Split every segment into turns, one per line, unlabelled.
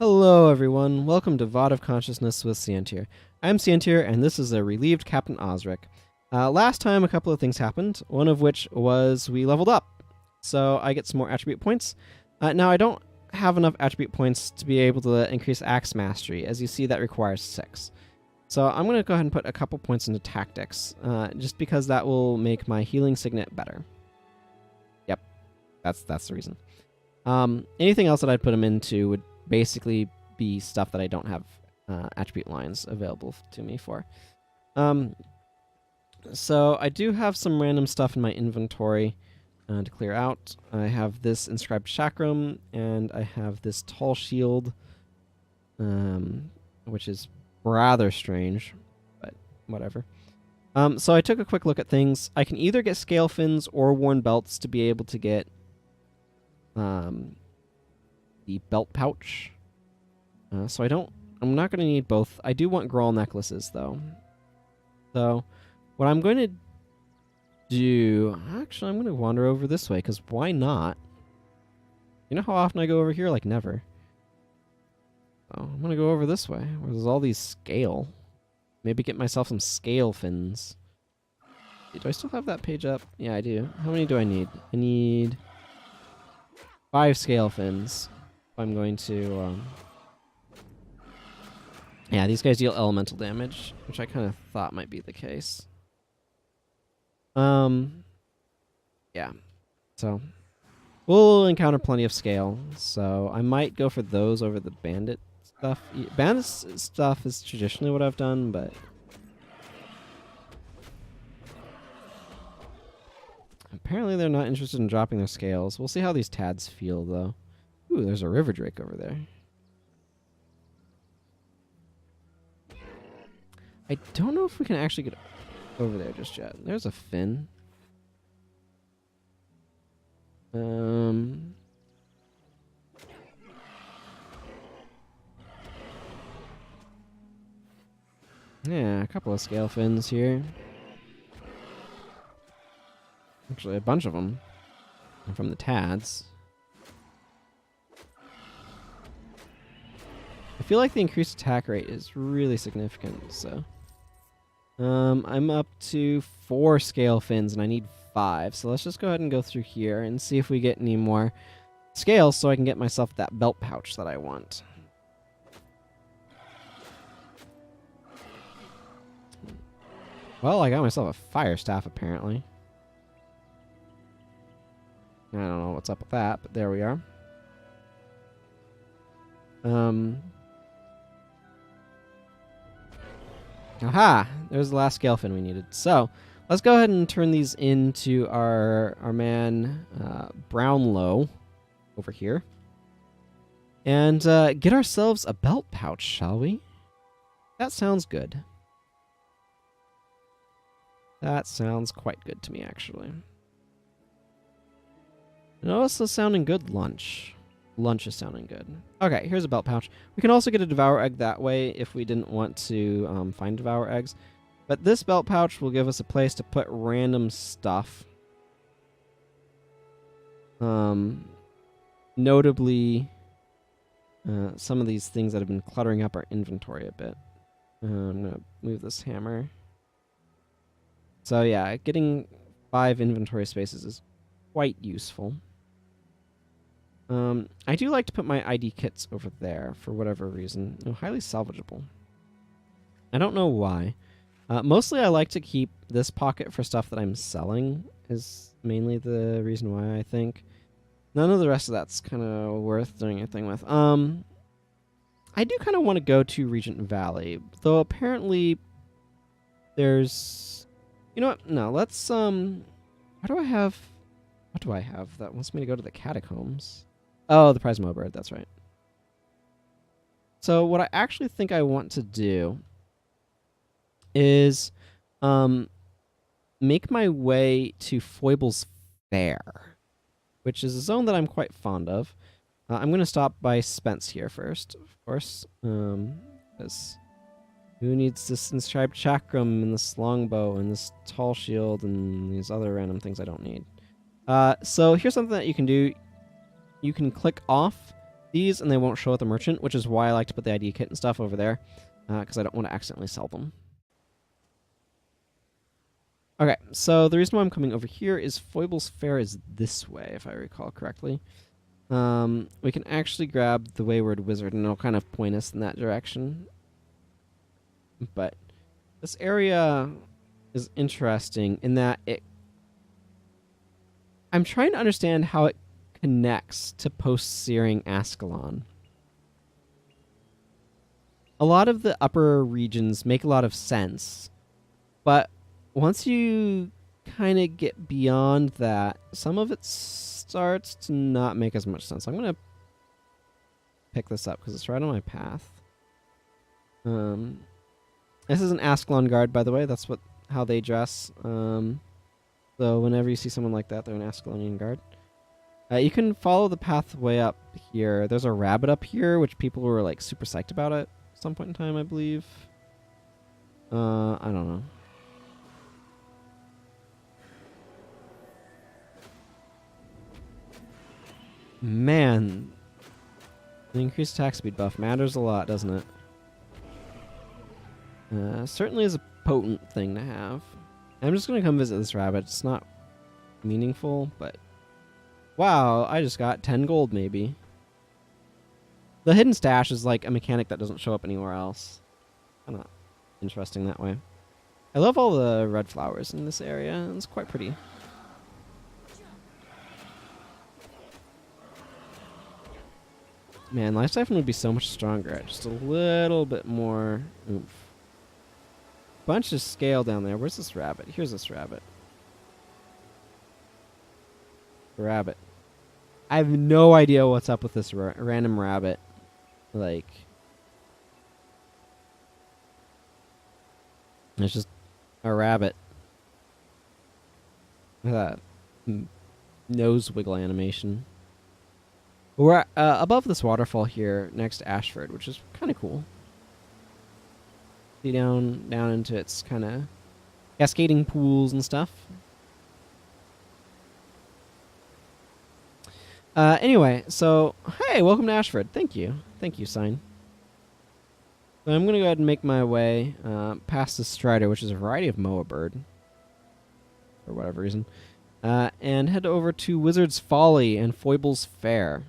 Hello everyone, welcome to VOD of Consciousness with Sientir. I'm Sientir, and this is a relieved Captain Osric. Last time a couple of things happened, one of which was we leveled up. So I get some more attribute points. Now I don't have enough attribute points to be able to increase Axe Mastery. As you see, that requires 6. So I'm going to go ahead and put a couple points into Tactics, just because that will make my healing signet better. Yep, that's the reason. Anything else that I'd put them into would basically be stuff that I don't have attribute lines available to me for. So I do have some random stuff in my inventory to clear out. I have this inscribed chakram, and I have this tall shield, which is rather strange, but whatever. So I took a quick look at things. I can either get scale fins or worn belts to be able to get the belt pouch. So I'm not going to need both. I do want Grawl necklaces, though. So what I'm going to do... Actually, I'm going to wander over this way, because why not? You know how often I go over here? Like, never. So I'm going to go over this way, where there's all these scale. Maybe get myself some scale fins. Do I still have that page up? Yeah, I do. How many do I need? I need 5 scale fins. I'm going to... Yeah, these guys deal elemental damage, which I kind of thought might be the case. Yeah. So, we'll encounter plenty of scale, so I might go for those over the bandit stuff. Bandit stuff is traditionally what I've done, but... apparently they're not interested in dropping their scales. We'll see how these Tads feel, though. Ooh, there's a river drake over there. I don't know if we can actually get over there just yet. There's a fin. Yeah, a couple of scale fins here. Actually, a bunch of them from the Tads. I feel like the increased attack rate is really significant, so... I'm up to 4 scale fins, and I need 5, so let's just go ahead and go through here and see if we get any more scales so I can get myself that belt pouch that I want. Well, I got myself a fire staff, apparently. I don't know what's up with that, but there we are. Aha! There's the last scale fin we needed. So, let's go ahead and turn these into our man Brownlow over here. And get ourselves a belt pouch, shall we? That sounds good. That sounds quite good to me, actually. And also sounding good, lunch. Lunch is sounding good. Okay, here's a belt pouch. We can also get a Devour Egg that way if we didn't want to find Devour Eggs. But this belt pouch will give us a place to put random stuff. Notably, some of these things that have been cluttering up our inventory a bit. I'm going to move this hammer. So yeah, getting 5 inventory spaces is quite useful. I do like to put my ID kits over there for whatever reason. Oh, highly salvageable. I don't know why. Mostly I like to keep this pocket for stuff that I'm selling is mainly the reason why, I think. None of the rest of that's kind of worth doing anything with. I do kind of want to go to Regent Valley, though apparently there's... You know what? No, let's... What do I have that wants me to go to the catacombs? Oh, the prize bird, that's right. So what I actually think I want to do is make my way to Foible's Fair, which is a zone that I'm quite fond of. I'm going to stop by Spence here first, of course. Because who needs this inscribed chakram and this longbow and this tall shield and these other random things I don't need? So here's something that you can do. You can click off these, and they won't show at the merchant, which is why I like to put the ID kit and stuff over there, because I don't want to accidentally sell them. Okay, so the reason why I'm coming over here is Foible's Fair is this way, if I recall correctly. We can actually grab the Wayward Wizard, and it'll kind of point us in that direction. But this area is interesting in that I'm trying to understand how it connects to post-searing Ascalon. A lot of the upper regions make a lot of sense, but once you kind of get beyond that, some of it starts to not make as much sense. I'm going to pick this up because it's right on my path. This is an Ascalon guard, by the way. That's how they dress. So whenever you see someone like that, they're an Ascalonian guard. You can follow the pathway up here. There's a rabbit up here, which people were like super psyched about at some point in time, I believe. I don't know. Man, the increased attack speed buff matters a lot, doesn't it? Certainly is a potent thing to have. I'm just going to come visit this rabbit. It's not meaningful, but... Wow, I just got 10 gold, maybe. The hidden stash is like a mechanic that doesn't show up anywhere else. Kind of interesting that way. I love all the red flowers in this area. It's quite pretty. Man, Life Siphon would be so much stronger. Just a little bit more oomph. Bunch of scale down there. Where's this rabbit? Here's this rabbit. Rabbit. I have no idea what's up with this random rabbit. Like... It's just a rabbit. Look at that nose wiggle animation. We're above this waterfall here next to Ashford, which is kind of cool. See down into its kind of cascading pools and stuff. Anyway, so hey, welcome to Ashford. Thank you, sign. So I'm gonna go ahead and make my way past the Strider, which is a variety of Moa bird, for whatever reason, and head over to Wizard's Folly and Foible's Fair.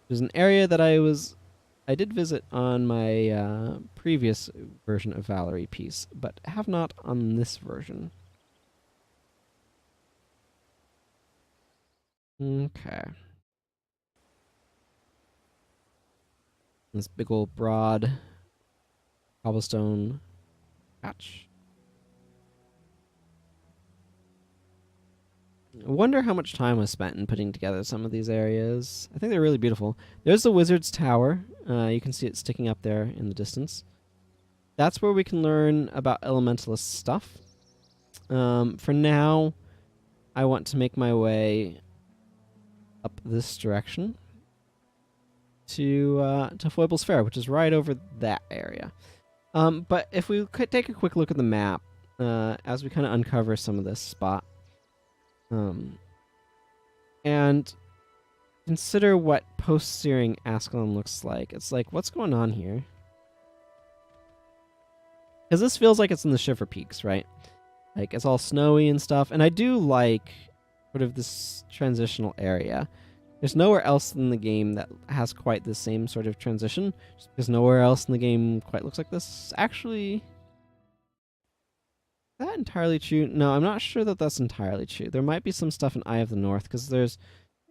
There's an area that I did visit on my previous version of Valerie piece, but have not on this version. Okay. This big old broad cobblestone patch. I wonder how much time was spent in putting together some of these areas. I think they're really beautiful. There's the Wizard's Tower. You can see it sticking up there in the distance. That's where we can learn about elementalist stuff. For now, I want to make my way up this direction to Foible's Fair, which is right over that area. But if we could take a quick look at the map as we kind of uncover some of this spot, and consider what post-searing Ascalon looks like. It's like, what's going on here? Because this feels like it's in the Shiver Peaks, right? Like, it's all snowy and stuff. And I do like sort of this transitional area. There's nowhere else in the game that has quite the same sort of transition. Just because nowhere else in the game quite looks like this. Actually... Is that entirely true? No, I'm not sure that that's entirely true. There might be some stuff in Eye of the North, because there's...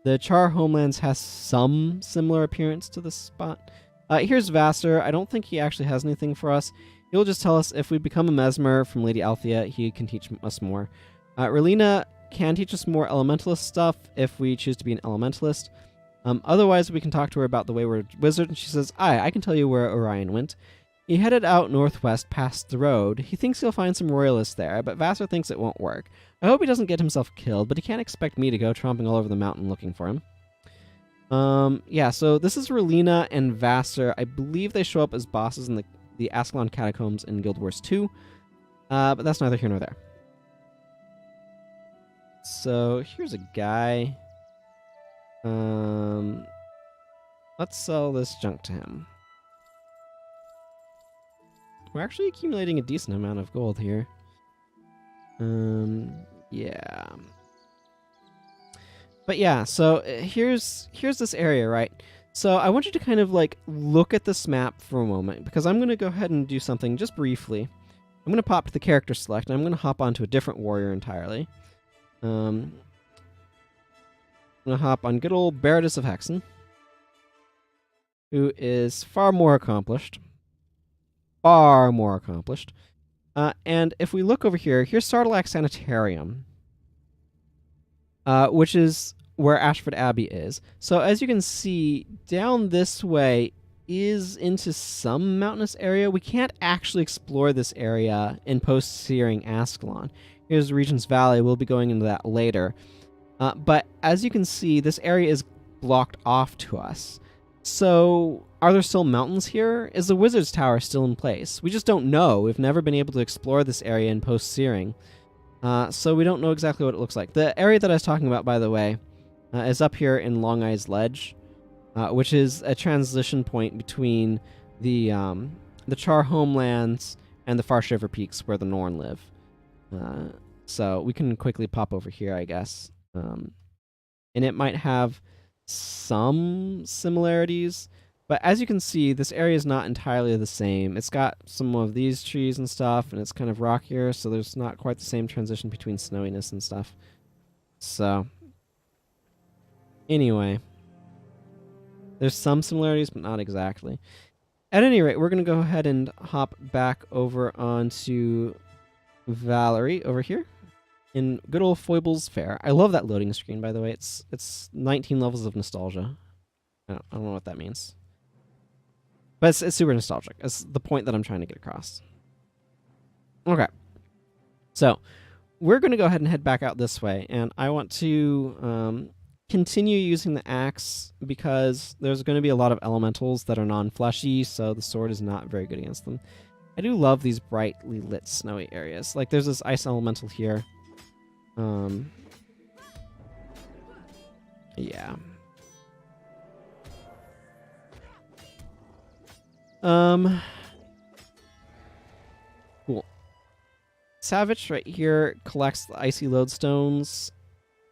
The Char Homelands has some similar appearance to this spot. Here's Vassar. I don't think he actually has anything for us. He'll just tell us if we become a Mesmer from Lady Althea, he can teach us more. Relina can teach us more elementalist stuff if we choose to be an elementalist. Otherwise, we can talk to her about the Wayward Wizard, and she says, I can tell you where Orion went. He headed out northwest past the road. He thinks he'll find some royalists there, but Vassar thinks it won't work. I hope he doesn't get himself killed, but he can't expect me to go tromping all over the mountain looking for him. Yeah, so this is Relina and Vassar. I believe they show up as bosses in the Ascalon Catacombs in Guild Wars 2, but that's neither here nor there. So here's a guy. Let's sell this junk to him. We're actually accumulating a decent amount of gold here. Yeah. But yeah, so here's this area, right? So I want you to kind of like look at this map for a moment, because I'm going to go ahead and do something just briefly. I'm going to pop to the character select, and I'm going to hop onto a different warrior entirely. I'm going to hop on good old Baratus of Hexen, who is far more accomplished. Far more accomplished. And if we look over here, here's Sartilac Sanitarium, which is where Ashford Abbey is. So as you can see, down this way is into some mountainous area. We can't actually explore this area in post-searing Ascalon. Here's Regent's Valley. We'll be going into that later. But as you can see, this area is blocked off to us. So are there still mountains here? Is the Wizard's Tower still in place? We just don't know. We've never been able to explore this area in post-searing. So we don't know exactly what it looks like. The area that I was talking about, by the way, is up here in Long Eyes Ledge, which is a transition point between the Char homelands and the Farshiver Peaks where the Norn live. So we can quickly pop over here, I guess. And it might have some similarities, but as you can see, this area is not entirely the same. It's got some of these trees and stuff, and it's kind of rockier, so there's not quite the same transition between snowiness and stuff. So anyway, there's some similarities, but not exactly. At any rate, we're going to go ahead and hop back over onto Valerie over here in good old Foible's Fair. I love that loading screen, by the way. It's 19 levels of nostalgia. I don't know what that means. But it's super nostalgic. It's the point that I'm trying to get across. Okay. So, we're going to go ahead and head back out this way, and I want to continue using the axe because there's going to be a lot of elementals that are non-fleshy, so the sword is not very good against them. I do love these brightly lit snowy areas. Like, there's this ice elemental here. Yeah. Cool. Savage right here collects the icy lodestones.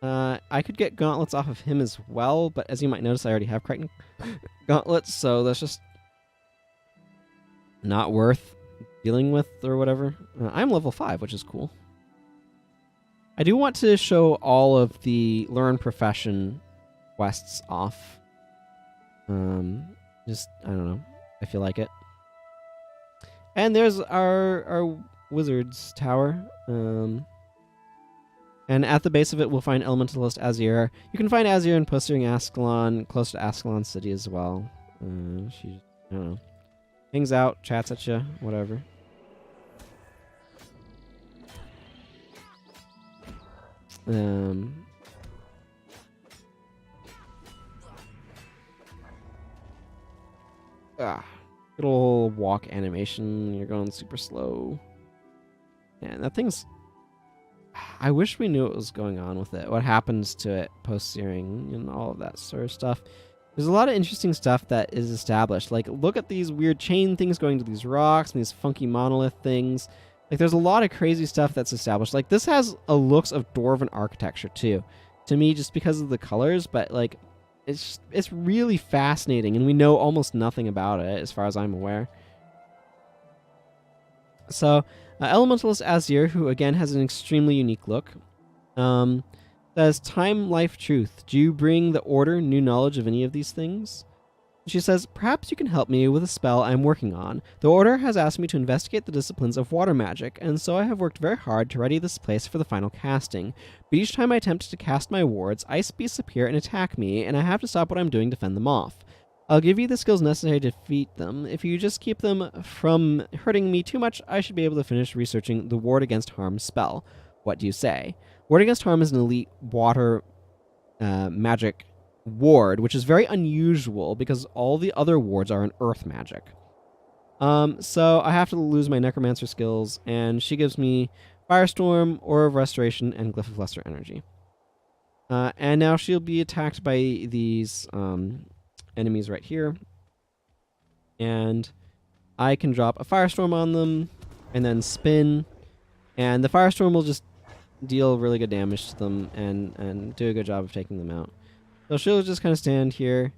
I could get gauntlets off of him as well, but as you might notice, I already have Crichton gauntlets, so that's just not worth dealing with or whatever. I'm level 5, which is cool. I do want to show all of the Learn Profession quests off. Just, I don't know. I feel like it. And there's our Wizard's Tower. And at the base of it, we'll find Elementalist Azir. You can find Azir in post-searing Ascalon, close to Ascalon City as well. She, I don't know, hangs out, chats at you, whatever. Good old walk animation. You're going super slow. And that thing's... I wish we knew what was going on with it. What happens to it post-searing and all of that sort of stuff. There's a lot of interesting stuff that is established. Like, look at these weird chain things going to these rocks and these funky monolith things. Like, there's a lot of crazy stuff that's established. Like, this has a looks of Dwarven architecture, too. To me, just because of the colors, but, like, it's really fascinating, and we know almost nothing about it, as far as I'm aware. So, Elementalist Azir, who, again, has an extremely unique look, says, Time, Life, Truth. Do you bring the Order new knowledge of any of these things? She says, perhaps you can help me with a spell I'm working on. The Order has asked me to investigate the disciplines of water magic, and so I have worked very hard to ready this place for the final casting. But each time I attempt to cast my wards, ice beasts appear and attack me, and I have to stop what I'm doing to fend them off. I'll give you the skills necessary to defeat them. If you just keep them from hurting me too much, I should be able to finish researching the Ward Against Harm spell. What do you say? Ward Against Harm is an elite water magic ward, which is very unusual because all the other wards are in earth magic. So I have to lose my necromancer skills, and she gives me Firestorm, Aura of Restoration, and Glyph of Lesser Energy. And now she'll be attacked by these enemies right here. And I can drop a firestorm on them and then spin. And the firestorm will just deal really good damage to them and do a good job of taking them out. So she'll just kind of stand here.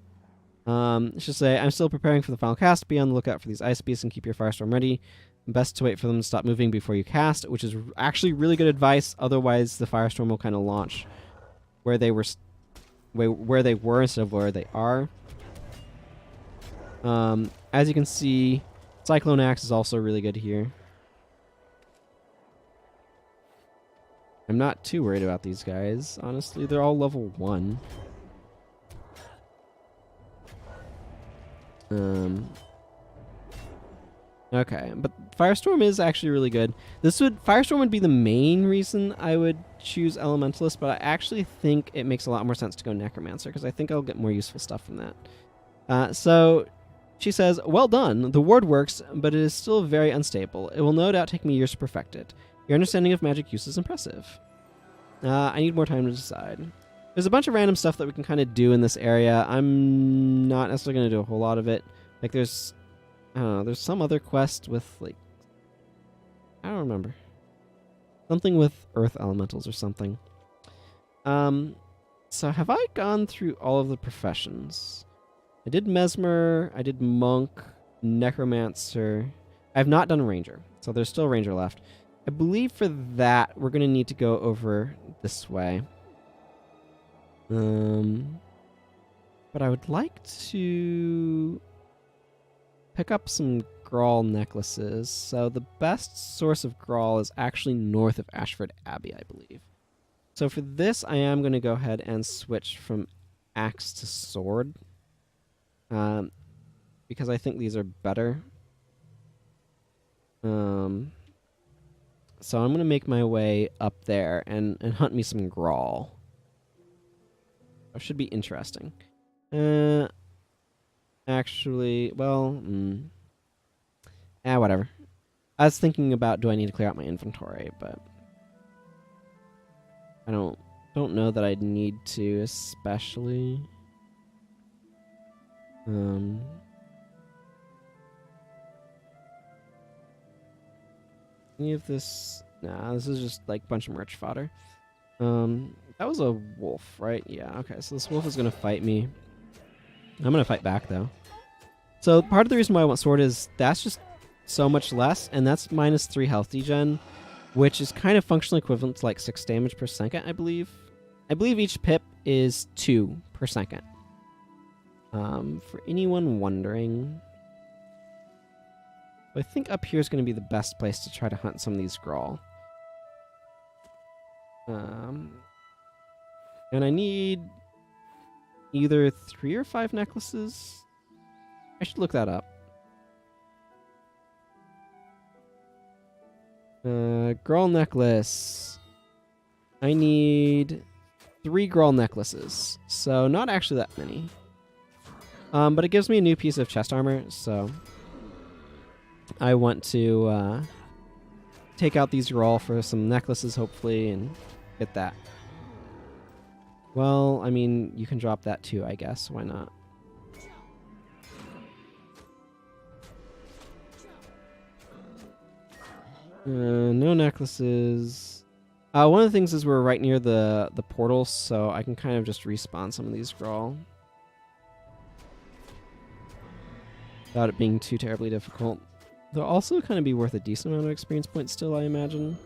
She'll say, I'm still preparing for the final cast. Be on the lookout for these ice beasts and keep your firestorm ready. Best to wait for them to stop moving before you cast, which is actually really good advice. Otherwise, the firestorm will kind of launch where they were instead of where they are. As you can see, Cyclone Axe is also really good here. I'm not too worried about these guys, honestly. They're all level 1. Okay, but Firestorm is actually really good. Firestorm would be the main reason I would choose Elementalist, but I actually think it makes a lot more sense to go Necromancer, because I think I'll get more useful stuff from that. So she says, well done. The ward works, but it is still very unstable. It will no doubt take me years to perfect it. Your understanding of magic use is impressive. I need more time to decide. There's a bunch of random stuff that we can kind of do in this area. I'm not necessarily going to do a whole lot of it. Like there's some other quest with like, I don't remember. Something with earth elementals or something. So have I gone through all of the professions? I did Mesmer, I did Monk, Necromancer. I have not done Ranger, so there's still Ranger left. I believe for that, we're going to need to go over this way. But I would like to pick up some Grawl necklaces. So the best source of Grawl is actually north of Ashford Abbey, I believe. So for this, I am going to go ahead and switch from axe to sword. Because I think these are better. So I'm going to make my way up there and hunt me some Grawl. That should be interesting. Actually, well, whatever. I was thinking about, do I need to clear out my inventory, but I don't know that I'd need to, especially. Any of this? Nah, this is just like a bunch of merch fodder. That was a wolf, right? Yeah, okay, so this wolf is gonna fight me. I'm gonna fight back, though. So part of the reason why I want sword is that's just so much less, and that's -3 health degen, which is kind of functionally equivalent to like 6 damage per second, I believe. I believe each pip is 2 per second. For anyone wondering, I think up here is going to be the best place to try to hunt some of these Grawl. And I need either 3 or 5 necklaces. I should look that up. Grawl necklace. I need 3 Grawl necklaces. So not actually that many. But it gives me a new piece of chest armor, so I want to take out these Grawl for some necklaces, hopefully, and get that. Well, I mean, you can drop that too, I guess. Why not? No necklaces. One of the things is we're right near the portal, so I can kind of just respawn some of these Grawl without it being too terribly difficult. They'll also kind of be worth a decent amount of experience points still, I imagine.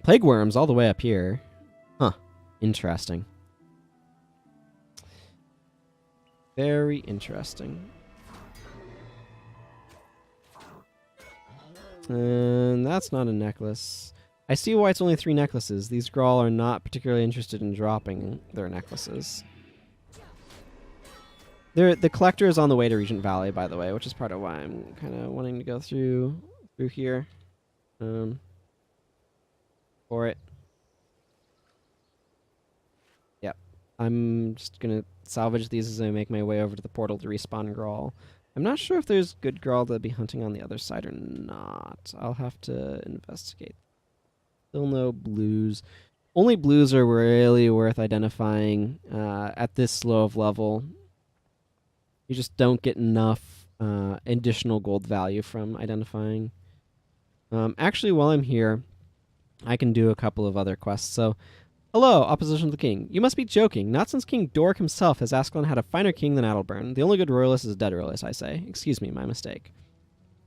Plague worms all the way up here. Huh. Interesting. Very interesting. And that's not a necklace. I see why it's only 3 necklaces. These Grawl are not particularly interested in dropping their necklaces. The collector is on the way to Regent Valley, by the way, which is part of why I'm kind of wanting to go through here. For it. Yep. I'm just going to salvage these as I make my way over to the portal to respawn Grawl. I'm not sure if there's good Grawl to be hunting on the other side or not. I'll have to investigate. Still no blues. Only blues are really worth identifying at this low of level. You just don't get enough additional gold value from identifying. Actually, while I'm here, I can do a couple of other quests. So, hello, opposition to the king. You must be joking. Not since King Dork himself has Ascalon had a finer king than Adalbern. The only good royalist is a dead royalist, I say. Excuse me, my mistake.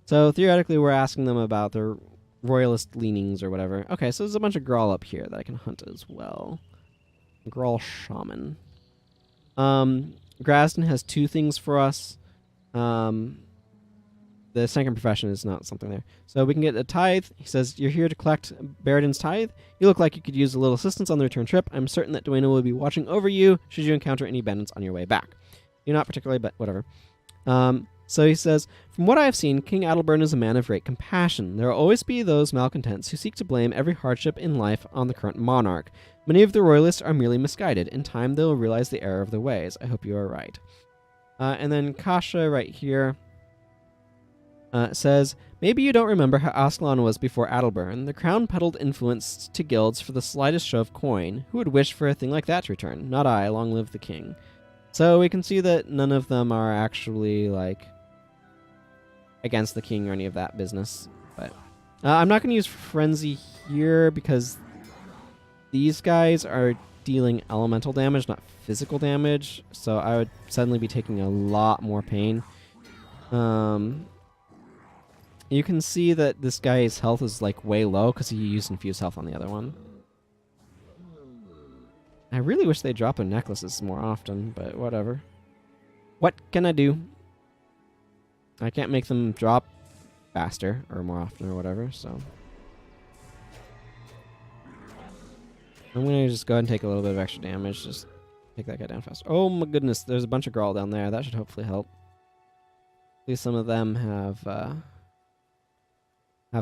So, theoretically, we're asking them about their royalist leanings or whatever. Okay, so there's a bunch of Grawl up here that I can hunt as well. Grawl Shaman. Grasden has 2 things for us. The second profession is not something there. So we can get a tithe. He says, you're here to collect Baradin's tithe. You look like you could use a little assistance on the return trip. I'm certain that Devona will be watching over you should you encounter any bandits on your way back. You're not particularly, but whatever. So he says, from what I have seen, King Adalbern is a man of great compassion. There will always be those malcontents who seek to blame every hardship in life on the current monarch. Many of the royalists are merely misguided. In time, they will realize the error of their ways. I hope you are right. And then Kasha right here says, maybe you don't remember how Ascalon was before Adalbern. The crown peddled influence to guilds for the slightest show of coin. Who would wish for a thing like that to return? Not I. Long live the king. So we can see that none of them are actually, like, against the king or any of that business. But I'm not going to use Frenzy here because these guys are dealing elemental damage, not physical damage. So I would suddenly be taking a lot more pain. You can see that this guy's health is like way low because he used infused health on the other one. I really wish they drop their necklaces more often, but whatever. What can I do? I can't make them drop faster or more often or whatever, so. I'm going to just go ahead and take a little bit of extra damage. Just take that guy down faster. Oh my goodness, there's a bunch of Grawl down there. That should hopefully help. At least some of them have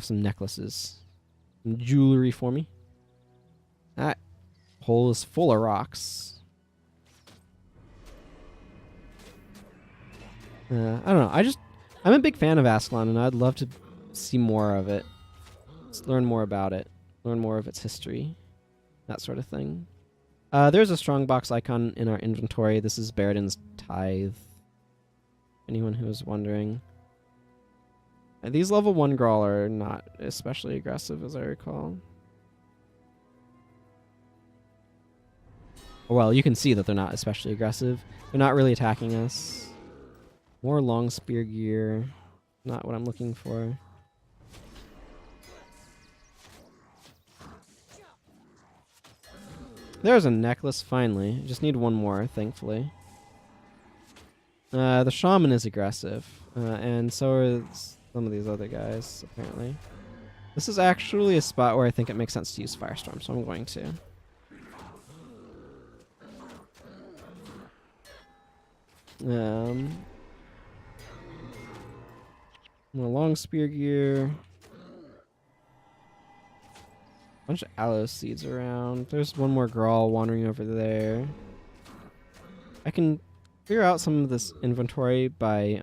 some necklaces. Some jewelry for me. That hole is full of rocks. I don't know. I'm a big fan of Ascalon, and I'd love to see more of it. Let's learn more about it. Learn more of its history. That sort of thing. There's a strongbox icon in our inventory. This is Baradin's tithe. Anyone who was wondering. These level 1 Grawl are not especially aggressive, as I recall. Well, you can see that they're not especially aggressive. They're not really attacking us. More long spear gear. Not what I'm looking for. There's a necklace, finally. Just need one more, thankfully. The shaman is aggressive. And so are some of these other guys, apparently. This is actually a spot where I think it makes sense to use Firestorm, so I'm going to. More long spear gear. Bunch of aloe seeds around. There's one more Grawl wandering over there. I can figure out some of this inventory by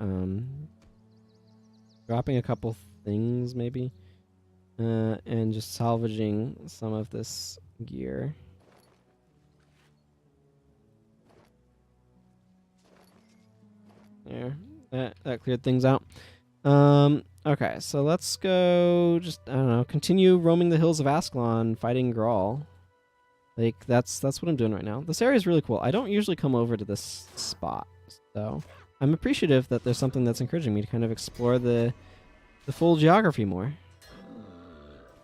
dropping a couple things, maybe, and just salvaging some of this gear. There, that cleared things out. Okay, so let's go. Just I don't know, continue roaming the hills of Ascalon, fighting Grawl. Like that's what I'm doing right now. This area is really cool. I don't usually come over to this spot, so I'm appreciative that there's something that's encouraging me to kind of explore the full geography more.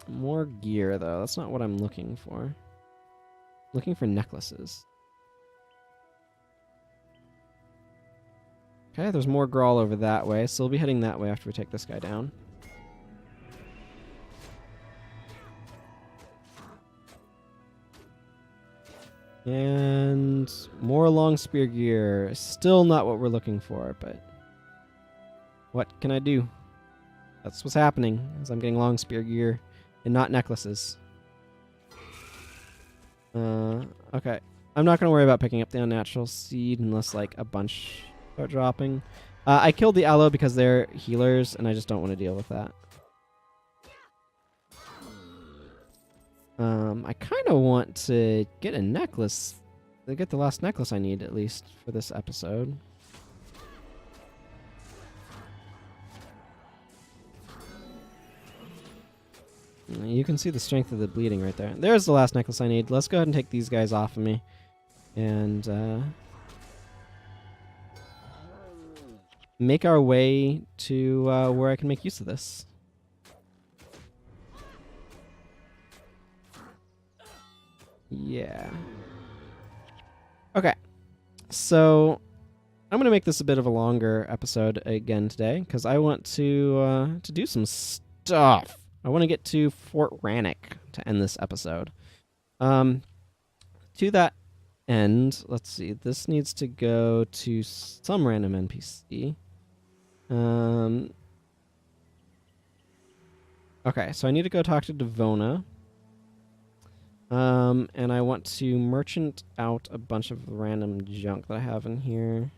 More gear though. That's not what I'm looking for. I'm looking for necklaces. Okay, there's more Grawl over that way, so we'll be heading that way after we take this guy down. And more long spear gear. Still not what we're looking for, but what can I do? That's what's happening, is I'm getting long spear gear and not necklaces. Okay. I'm not going to worry about picking up the unnatural seed unless like a bunch start dropping. I killed the aloe because they're healers, and I just don't want to deal with that. I kind of want to get a necklace. To get the last necklace I need, at least, for this episode. You can see the strength of the bleeding right there. There's the last necklace I need. Let's go ahead and take these guys off of me. And make our way to where I can make use of this. Yeah. Okay. So I'm going to make this a bit of a longer episode again today because I want to do some stuff. I want to get to Fort Ranik to end this episode. To that end, let's see. This needs to go to some random NPC. Okay, so I need to go talk to Devona. And I want to merchant out a bunch of random junk that I have in here.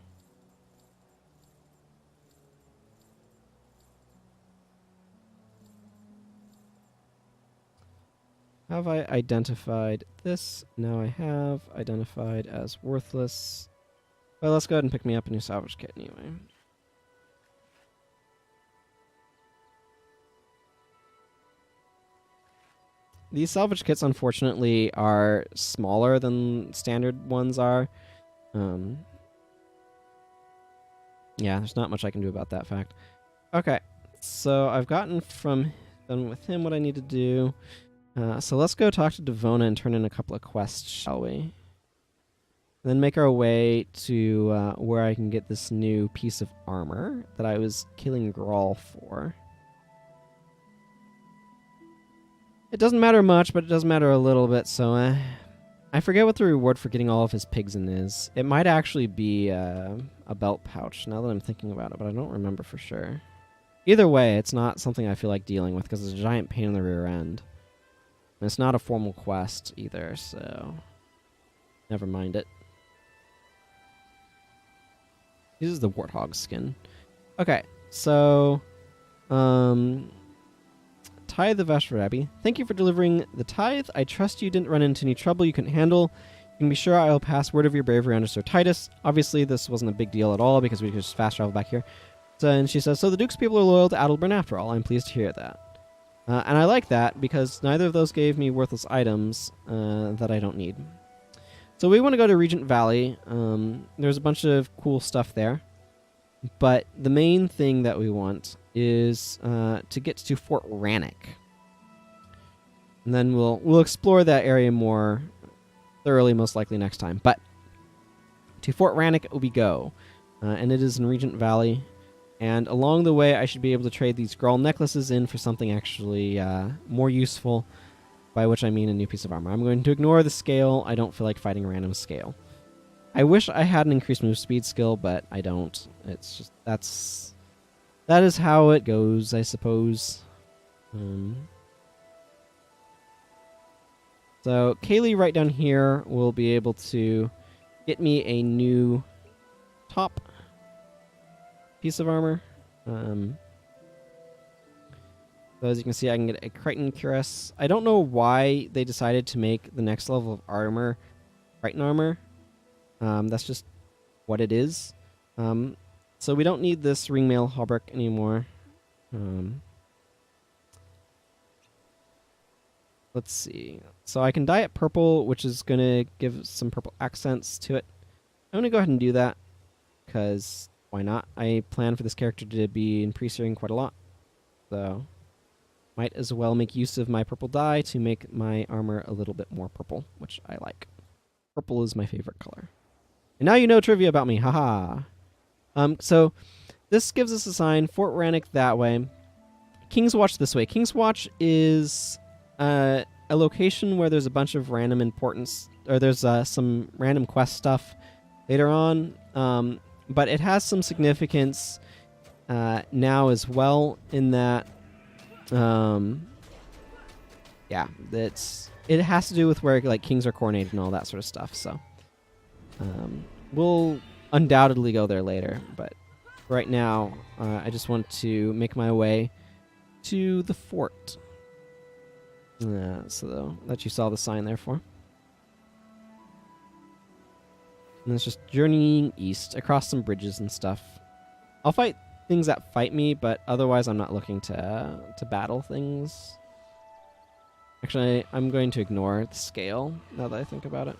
Have I identified this? No, I have identified as worthless. Well, let's go ahead and pick me up a new salvage kit anyway. These salvage kits, unfortunately, are smaller than standard ones are. Yeah, there's not much I can do about that fact. Okay, so I've gotten done with him what I need to do. So let's go talk to Devona and turn in a couple of quests, shall we? And then make our way to where I can get this new piece of armor that I was killing Grawl for. It doesn't matter much, but it does matter a little bit, so I forget what the reward for getting all of his pigs in is. It might actually be a belt pouch, now that I'm thinking about it, but I don't remember for sure. Either way, it's not something I feel like dealing with, because it's a giant pain in the rear end. And it's not a formal quest either, so never mind it. This is the warthog skin. Okay, so Tithe of Ashrabi. Thank you for delivering the tithe. I trust you didn't run into any trouble you couldn't handle. You can be sure I will pass word of your bravery on to Sir Titus. Obviously, this wasn't a big deal at all because we could just fast travel back here. So, and she says, so the Duke's people are loyal to Adalbern after all. I'm pleased to hear that. And I like that because neither of those gave me worthless items that I don't need. So we want to go to Regent Valley. There's a bunch of cool stuff there. But the main thing that we want is to get to Fort Ranik. And then we'll explore that area more thoroughly, most likely next time. But to Fort Ranik we go. And it is in Regent Valley. And along the way, I should be able to trade these Grawl necklaces in for something actually more useful, by which I mean a new piece of armor. I'm going to ignore the scale. I don't feel like fighting a random scale. I wish I had an increased move speed skill, but I don't. It's just, that is how it goes, I suppose. So Kaylee right down here will be able to get me a new top piece of armor. So as you can see, I can get a Crichton cuirass. I don't know why they decided to make the next level of armor Crichton armor. That's just what it is. So we don't need this ringmail hauberk anymore. Let's see. So I can dye it purple, which is going to give some purple accents to it. I'm going to go ahead and do that, because why not? I plan for this character to be in pre-searing quite a lot. So might as well make use of my purple dye to make my armor a little bit more purple, which I like. Purple is my favorite color. And now you know trivia about me, haha. So this gives us a sign, Fort Ranik that way, King's Watch this way. King's Watch is a location where there's a bunch of random importance, or there's some random quest stuff later on, but it has some significance now as well in that, yeah, it has to do with where like kings are coronated and all that sort of stuff, so we'll undoubtedly go there later, but right now I just want to make my way to the fort. So that you saw the sign there for. And it's just journeying east across some bridges and stuff. I'll fight things that fight me, but otherwise I'm not looking to battle things. Actually, I'm going to ignore the scale now that I think about it.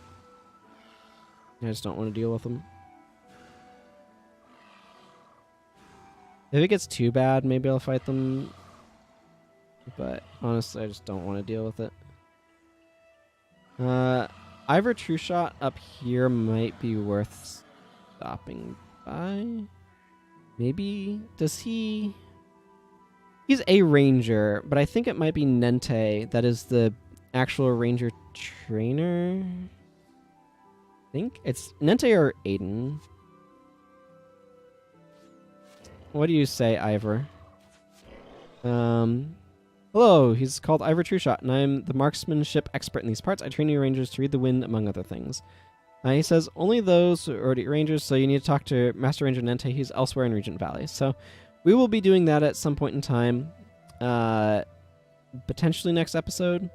I just don't want to deal with them. If it gets too bad, maybe I'll fight them. But honestly, I just don't want to deal with it. Ivor True Shot up here might be worth stopping by. Maybe? Does he... He's a ranger, but I think it might be Nente that is the actual ranger trainer. I think it's Nente or Aiden. What do you say, Ivor? Hello, he's called Ivor Trueshot, and I'm the marksmanship expert in these parts. I train new rangers to read the wind, among other things. He says, only those who are already rangers, so you need to talk to Master Ranger Nente. He's elsewhere in Regent Valley. So we will be doing that at some point in time. Potentially next episode.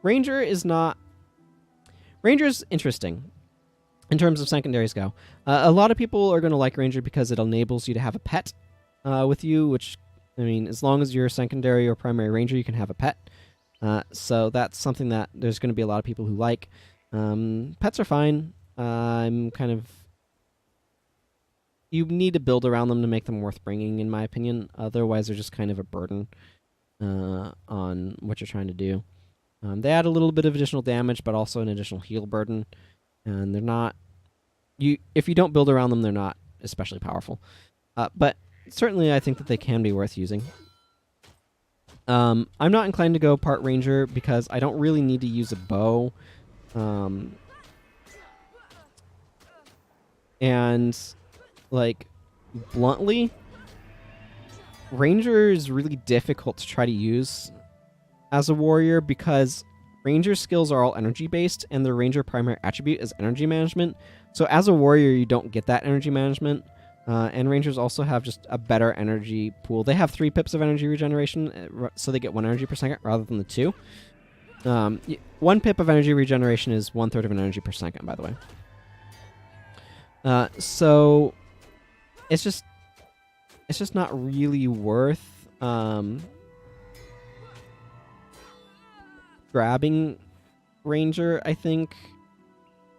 Ranger's interesting in terms of secondaries go. A lot of people are going to like Ranger because it enables you to have a pet with you, which, I mean, as long as you're a secondary or primary ranger, you can have a pet. So that's something that there's going to be a lot of people who like. Pets are fine. I'm kind of... You need to build around them to make them worth bringing, in my opinion. Otherwise, they're just kind of a burden on what you're trying to do. They add a little bit of additional damage, but also an additional heal burden. And they're not... If you don't build around them, they're not especially powerful. But certainly, I think that they can be worth using. I'm not inclined to go part ranger because I don't really need to use a bow. And, like, bluntly, ranger is really difficult to try to use as a warrior because ranger skills are all energy based and the ranger primary attribute is energy management. So as a warrior, you don't get that energy management. And rangers also have just a better energy pool. They have 3 pips of energy regeneration, so they get 1 energy per second rather than the 2. 1 pip of energy regeneration is 1/3 of an energy per second, by the way. So it's just not really worth grabbing ranger, I think,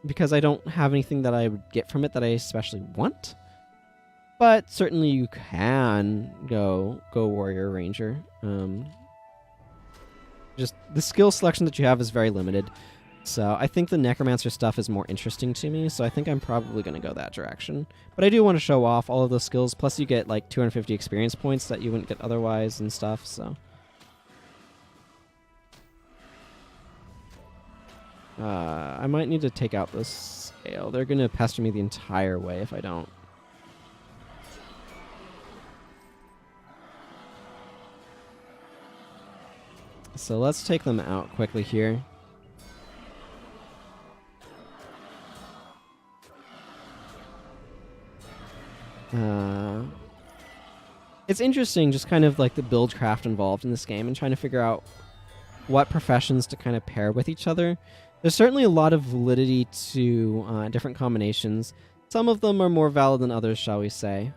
because I don't have anything that I would get from it that I especially want. But certainly you can go warrior ranger. Just the skill selection that you have is very limited. So I think the necromancer stuff is more interesting to me, so I think I'm probably going to go that direction. But I do want to show off all of those skills, plus you get like 250 experience points that you wouldn't get otherwise and stuff, so... I might need to take out this scale. They're going to pester me the entire way if I don't. So let's take them out quickly here. It's interesting just kind of like the build craft involved in this game and trying to figure out what professions to kind of pair with each other. There's certainly a lot of validity to different combinations. Some of them are more valid than others, shall we say.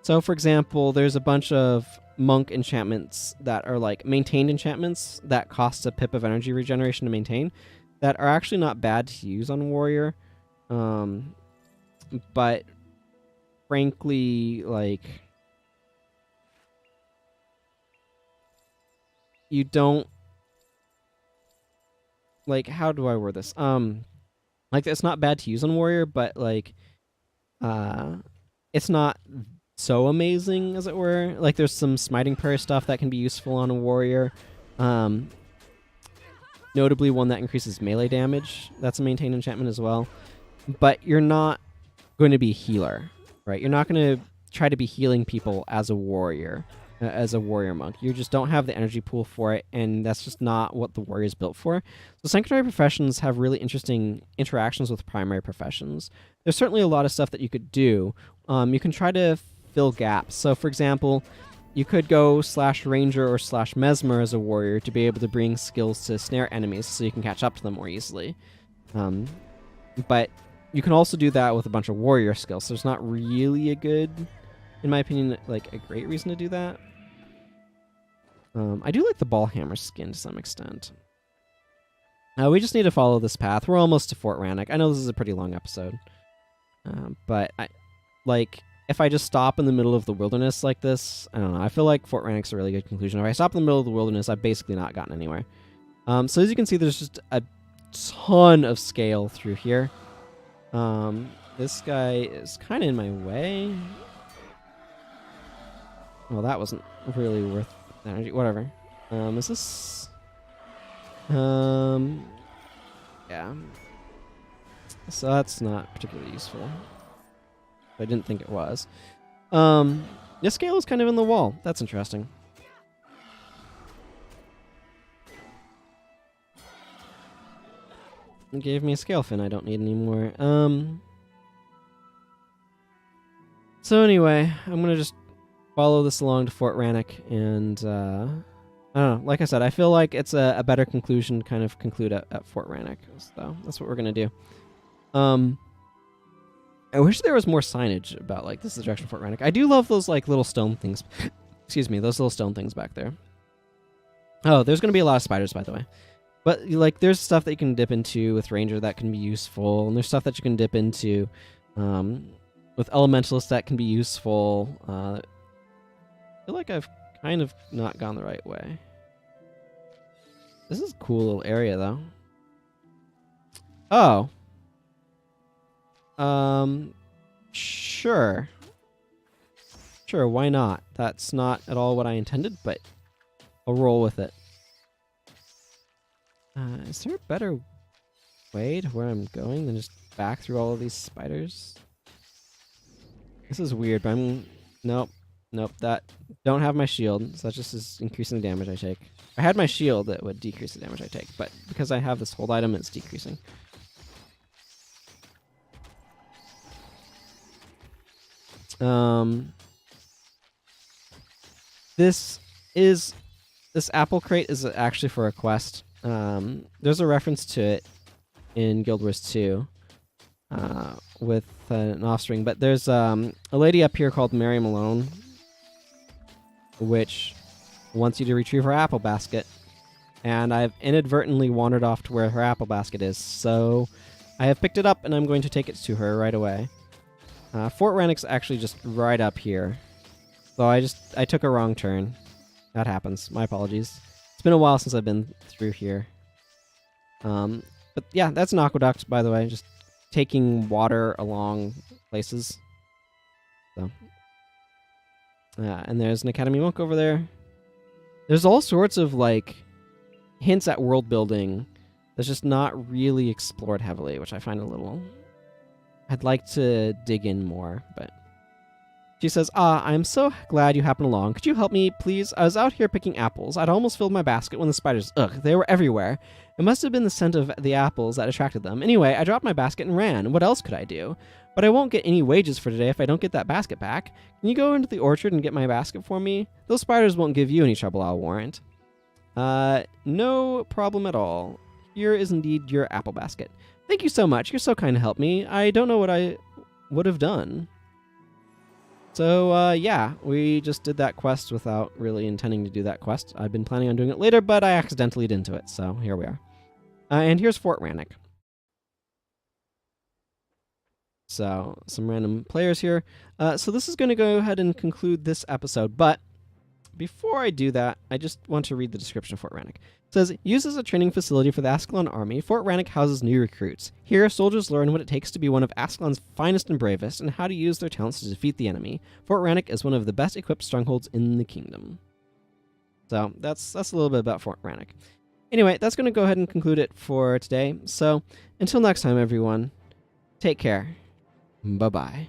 So for example, there's a bunch of monk enchantments that are like maintained enchantments that cost a pip of energy regeneration to maintain that are actually not bad to use on warrior. But frankly, like, you don't, like, how do I word this? Like, it's not bad to use on warrior, but like, it's not so amazing, as it were. Like, there's some smiting prayer stuff that can be useful on a warrior. Notably one that increases melee damage. That's a maintained enchantment as well. But you're not going to be a healer, right? You're not going to try to be healing people as a warrior monk. You just don't have the energy pool for it, and that's just not what the warrior is built for. So secondary professions have really interesting interactions with primary professions. There's certainly a lot of stuff that you could do. You can try to fill gaps. So for example, you could go /ranger or /mesmer as a warrior to be able to bring skills to snare enemies so you can catch up to them more easily. But you can also do that with a bunch of warrior skills, so it's not really a good, in my opinion, like a great reason to do that. I do like the ball hammer skin to some extent. We just need to follow this path. We're almost to Fort Ranik. I know this is a pretty long episode. But if I just stop in the middle of the wilderness like this, I don't know. I feel like Fort Ranik's a really good conclusion. If I stop in the middle of the wilderness, I've basically not gotten anywhere. So as you can see, there's just a ton of scale through here. This guy is kind of in my way. Well, that wasn't really worth energy. Whatever. Is this... yeah. So that's not particularly useful. I didn't think it was. This scale is kind of in the wall. That's interesting. It gave me a scale fin I don't need anymore. So anyway, I'm gonna just follow this along to Fort Ranik, and I don't know. Like I said, I feel like it's a better conclusion to kind of conclude at Fort Ranik. So that's what we're gonna do. I wish there was more signage about like this is the direction of Fort Ranik. I do love those like little stone things. Excuse me, those little stone things back there. Oh, there's gonna be a lot of spiders, by the way. But like, there's stuff that you can dip into with Ranger that can be useful, and there's stuff that you can dip into with Elementalists that can be useful. I feel like I've kind of not gone the right way. This is a cool little area, though. Oh. Sure. Sure, why not? That's not at all what I intended, but I'll roll with it. Is there a better way to where I'm going than just back through all of these spiders? This is weird, but nope. Nope, that... Don't have my shield, so that just is increasing the damage I take. If I had my shield, it would decrease the damage I take, but because I have this hold item, it's decreasing. This apple crate is actually for a quest. There's a reference to it in Guild Wars 2 with an offspring, but there's a lady up here called Mary Malone, which wants you to retrieve her apple basket, and I've inadvertently wandered off to where her apple basket is, so I have picked it up and I'm going to take it to her right away. Fort Ranik's actually just right up here, so I took a wrong turn. That happens. My apologies. It's been a while since I've been through here. But yeah, that's an aqueduct, by the way, just taking water along places. So, and there's an Academy Monk over there. There's all sorts of like hints at world building that's just not really explored heavily, which I find a little... I'd like to dig in more, but... She says, I'm so glad you happened along. Could you help me, please? I was out here picking apples. I'd almost filled my basket when the spiders... Ugh, they were everywhere. It must have been the scent of the apples that attracted them. Anyway, I dropped my basket and ran. What else could I do? But I won't get any wages for today if I don't get that basket back. Can you go into the orchard and get my basket for me? Those spiders won't give you any trouble, I'll warrant. No problem at all. Here is indeed your apple basket. Thank you so much. You're so kind to help me. I don't know what I would have done. So, yeah, we just did that quest without really intending to do that quest. I've been planning on doing it later, but I accidentally did into it, so here we are. And here's Fort Ranik. So, some random players here. So this is going to go ahead and conclude this episode, but before I do that, I just want to read the description of Fort Ranik. It says, used as a training facility for the Ascalon army, Fort Ranik houses new recruits. Here, soldiers learn what it takes to be one of Ascalon's finest and bravest, and how to use their talents to defeat the enemy. Fort Ranik is one of the best equipped strongholds in the kingdom. So, that's a little bit about Fort Ranik. Anyway, that's going to go ahead and conclude it for today. So, until next time, everyone, take care. Bye-bye.